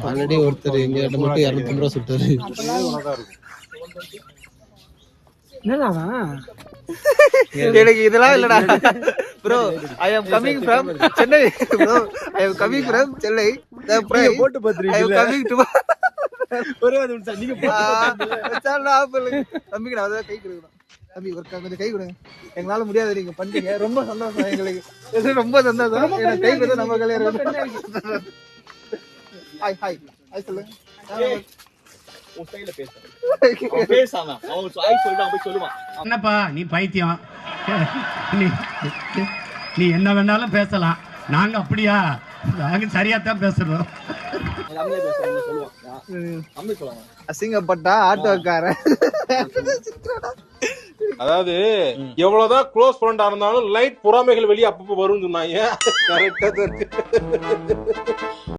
Already ஒருத்தர் எங்க மட்டும் 250 ரூபா சுட்டாரு. எனக்கு இதெல்லாம் இல்லடா bro. I am coming from Chennai bro. I am coming from Chennai. The price போட்டு பாத்துறீங்க. ஐ அம் கமிங் டு ஒரே ஒரு நிமிஷம் நீங்க போட்டு சார் ஆப்பல தம்பிக்கு நான் கை கொடுக்கணும். தம்பி ஒரு கொஞ்சம் கை கொடுங்க. எங்களால முடியாது, நீங்க பண்ணீங்க. ரொம்ப சந்தோஷம் எங்களுக்கு. ரொம்ப சந்தோஷம். எனக்கு கை கொடுத்து நம்ம கல்யாணம். ஹாய் ஹாய் ஹாய் சொல்லுங்க. உன் ஸ்டைல்ல பேசு. பேசாம அவன் ஹாய் சொல்லிட்டு போய் சொல்லுவான். என்னப்பா நீ பைத்தியம், நீ என்ன வேணாலும் பேசலாம், நாங்க அப்படியா? நாங்க சரியா தான் பேசுறோம். அசிங்கப்பட்டா ஆட்டோக்காரன். அதாவது எவ்வளவுதான் க்ளோஸ் ஃப்ரெண்டா இருந்தாலும் லைட் பொறாமைகள் வெளியே அப்பப்போ வரும்னு சொன்னாங்க. கரெக்டா